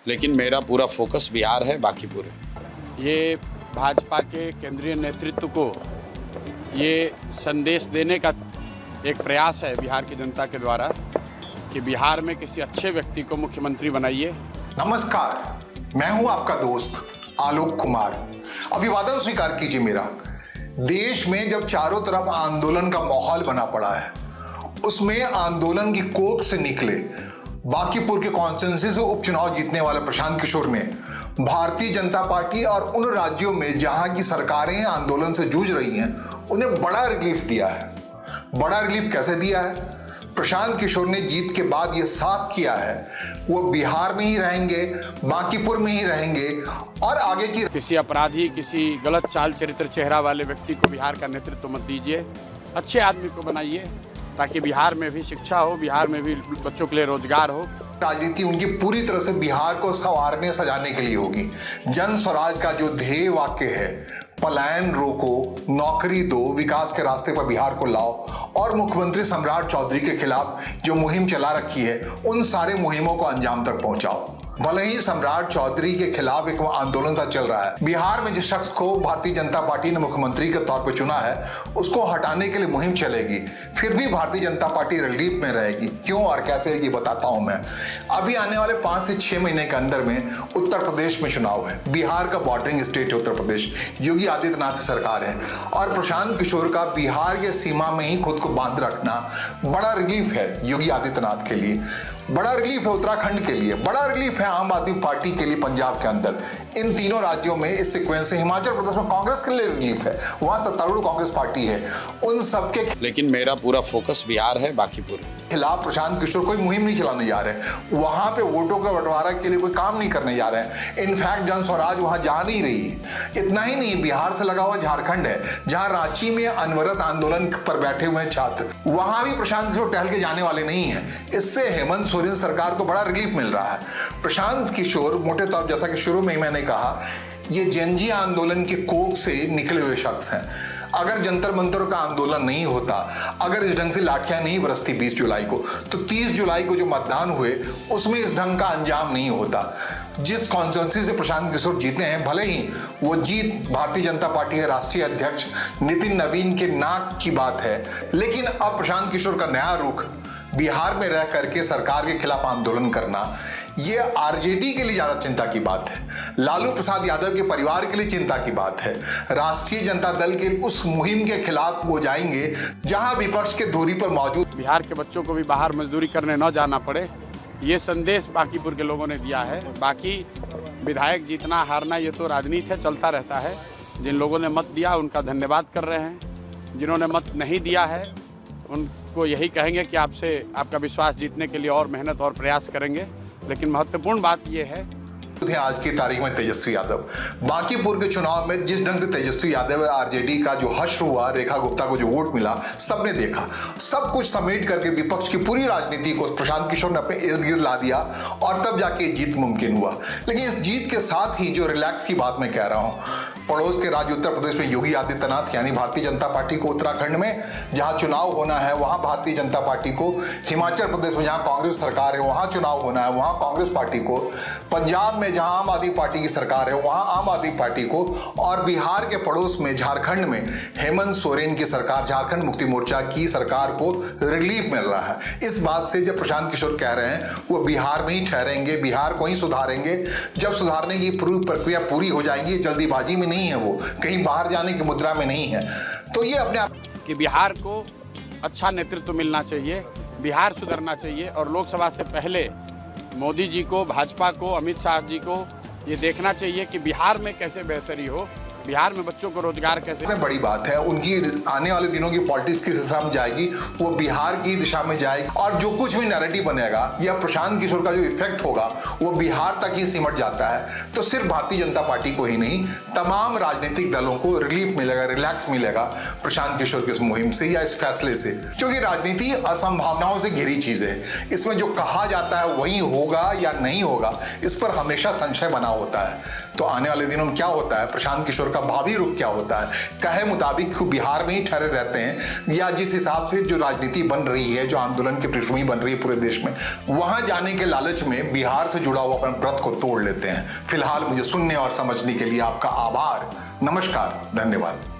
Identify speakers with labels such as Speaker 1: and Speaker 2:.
Speaker 1: लेकिन मेरा पूरा फोकस बिहार है, बाकी पूरे।
Speaker 2: ये भाजपा के केंद्रीय नेतृत्व को ये संदेश देने का एक प्रयास है बिहार की जनता के द्वारा कि बिहार में किसी अच्छे व्यक्ति को मुख्यमंत्री बनाइए।
Speaker 3: नमस्कार, मैं हूं आपका दोस्त आलोक कुमार। अभिवादन स्वीकार कीजिए मेरा। देश में जब चारों तरफ आंदोलन का माहौल बना पड़ा है, उसमें आंदोलन की कोख से निकले बांकीपुर के कॉन्स्टिट्यूंसी से उपचुनाव जीतने वाले प्रशांत किशोर ने भारतीय जनता पार्टी और उन राज्यों में जहां की सरकारें आंदोलन से जूझ रही हैं, उन्हें बड़ा रिलीफ दिया है। बड़ा रिलीफ कैसे दिया है? प्रशांत किशोर ने जीत के बाद यह साफ किया है वो बिहार में ही रहेंगे, बांकीपुर में ही रहेंगे और आगे की
Speaker 2: किसी अपराधी, किसी गलत चाल चरित्र चेहरा वाले व्यक्ति को बिहार का नेतृत्व मत दीजिए। अच्छे आदमी को बनाइए ताकि बिहार में भी शिक्षा हो, बिहार में भी बच्चों के लिए रोजगार हो।
Speaker 3: राजनीति उनकी पूरी तरह से बिहार को संवारने सजाने के लिए होगी। जन स्वराज का जो ध्येय वाक्य है, पलायन रोको, नौकरी दो, विकास के रास्ते पर बिहार को लाओ, और मुख्यमंत्री सम्राट चौधरी के खिलाफ जो मुहिम चला रखी है, उन सारे मुहिमों को अंजाम तक पहुंचाओ। भले ही सम्राट चौधरी के खिलाफ एक आंदोलन सा चल रहा है, बिहार में जिस शख्स को भारतीय जनता पार्टी ने मुख्यमंत्री के तौर पर चुना है, उसको हटाने के लिए मुहिम चलेगी। फिर भी भारतीय जनता पार्टी रिलीफ में रहेगी। क्यों और कैसे, ये बताता हूं मैं। अभी आने वाले 5 से 6 महीने के अंदर में उत्तर प्रदेश में चुनाव है। बिहार का बॉर्डरिंग स्टेट है उत्तर प्रदेश, योगी आदित्यनाथ की सरकार है, और प्रशांत किशोर का बिहार के सीमा में ही खुद को बांध रखना बड़ा रिलीफ है योगी आदित्यनाथ के लिए, बड़ा रिलीफ है उत्तराखंड के लिए, बड़ा रिलीफ है आम आदमी पार्टी के लिए पंजाब के अंदर। इन तीनों राज्यों में इस सीक्वेंस से हिमाचल प्रदेश में कांग्रेस के लिए रिलीफ है, वहां सत्तारूढ़ कांग्रेस पार्टी है। उन सबके
Speaker 1: लेकिन मेरा पूरा फोकस बिहार है, बाकी पूरे।
Speaker 3: खिलाफ प्रशांत किशोर कोई मुहिम नहीं चलाने जा रहे हैं, वहां पे वोटों का बंटवारा के लिए कोई काम नहीं करने जा रहे हैं। इनफैक्ट जन स्वराज वहां जा नहीं रही है। इतना ही नहीं, बिहार से लगा हुआ झारखंड है, जहां रांची में अनवरत आंदोलन पर बैठे हुए हैं छात्र, वहां भी प्रशांत किशोर टहल के जाने वाले नहीं है। इससे हेमंत सोरेन सरकार को बड़ा रिलीफ मिल रहा है। प्रशांत किशोर मोटे तौर, जैसा कि शुरू में ही मैंने कहा, ये जनजीय आंदोलन के कोख से निकले हुए शख्स हैं। अगर जंतर मंतर का आंदोलन नहीं होता, अगर इस ढंग से लाठियां नहीं बरसती 20 जुलाई को, तो 30 जुलाई को जो मतदान हुए उसमें इस ढंग का अंजाम नहीं होता। जिस कॉन्स्टिट्यूंसी से प्रशांत किशोर जीते हैं, भले ही वो जीत भारतीय जनता पार्टी के राष्ट्रीय अध्यक्ष नितिन नवीन के नाक की बात है, लेकिन अब प्रशांत किशोर का नया रुख बिहार में रह करके सरकार के खिलाफ आंदोलन करना, ये आरजेडी के लिए ज्यादा चिंता की बात है, लालू प्रसाद यादव के परिवार के लिए चिंता की बात है। राष्ट्रीय जनता दल के उस मुहिम के खिलाफ वो जाएंगे जहां विपक्ष के दूरी पर मौजूद
Speaker 2: बिहार के बच्चों को भी बाहर मजदूरी करने न जाना पड़े, ये संदेश बांकीपुर के लोगों ने दिया है। बाकी विधायक जीतना हारना ये तो राजनीति है, चलता रहता है। जिन लोगों ने मत दिया उनका धन्यवाद कर रहे हैं, जिन्होंने मत नहीं दिया है उनको यही कहेंगे कि आपसे आपका विश्वास जीतने के लिए और मेहनत और प्रयास करेंगे। लेकिन महत्वपूर्ण बात यह है
Speaker 3: आज की तारीख में तेजस्वी यादव, बांकीपुर के चुनाव में जिस ढंग से तेजस्वी यादव आरजेडी का जो हश्र हुआ, रेखा गुप्ता को जो वोट मिला, सबने देखा। सब कुछ समेट करके विपक्ष की पूरी राजनीति को प्रशांत किशोर ने अपने इर्द गिर्द ला दिया और तब जाके जीत मुमकिन हुआ। लेकिन इस जीत के साथ ही जो रिलैक्स की बात मैं कह रहा हूं, पड़ोस के राज्य उत्तर प्रदेश में योगी आदित्यनाथ यानी भारतीय जनता पार्टी को उत्तराखंड में जहां चुनाव होना है वहां भारतीय जनता पार्टी को, हिमाचल प्रदेश में जहां कांग्रेस सरकार है वहां चुनाव होना है वहां कांग्रेस पार्टी को, पंजाब में जहां आम आदमी पार्टी की सरकार है वहां आम आदमी पार्टी को, और बिहार के पड़ोस में झारखंड में हेमंत सोरेन की सरकार, झारखंड मुक्ति मोर्चा की सरकार को रिलीफ मिल रहा है। इस बात से जब प्रशांत किशोर कह रहे हैं वो बिहार में ही ठहरेंगे, बिहार को ही सुधारेंगे, जब सुधारने की पूरी प्रक्रिया पूरी हो जाएगी, जल्दीबाजी में नहीं है, वो कहीं बाहर जाने की मुद्रा में नहीं है, तो ये अपने आप
Speaker 2: कि बिहार को अच्छा नेतृत्व मिलना चाहिए, बिहार सुधरना चाहिए। और लोकसभा से पहले मोदी जी को, भाजपा को, अमित शाह जी को ये देखना चाहिए कि बिहार में कैसे बेहतरी हो, बिहार में बच्चों को रोजगार कैसे।
Speaker 3: बड़ी बात है, उनकी आने वाले दिनों की पॉलिटिक्स किस दिशा में जाएगी, वो बिहार की दिशा में जाएगी, और जो कुछ भी नैरेटिव बनेगा या प्रशांत किशोर का जो इफेक्ट होगा वो बिहार तक ही सिमट जाता है। तो सिर्फ भारतीय जनता पार्टी को ही नहीं, तमाम राजनीतिक दलों को रिलीफ मिलेगा, रिलैक्स मिलेगा प्रशांत किशोर की इस मुहिम से या इस फैसले से, क्योंकि राजनीति असंभावनाओं से घिरी चीज है। इसमें जो कहा जाता है वही होगा या नहीं होगा, इस पर हमेशा संशय बना होता है। तो आने वाले दिनों में क्या होता है, प्रशांत किशोर उनका भावी रुख क्या होता है, कहे मुताबिक बिहार में ही ठहरे रहते हैं या जिस हिसाब से जो राजनीति बन रही है, जो आंदोलन की पृष्ठभूमि बन रही है पूरे देश में, वहां जाने के लालच में बिहार से जुड़ा हुआ अपने व्रत को तोड़ लेते हैं। फिलहाल मुझे सुनने और समझने के लिए आपका आभार, नमस्कार, धन्यवाद।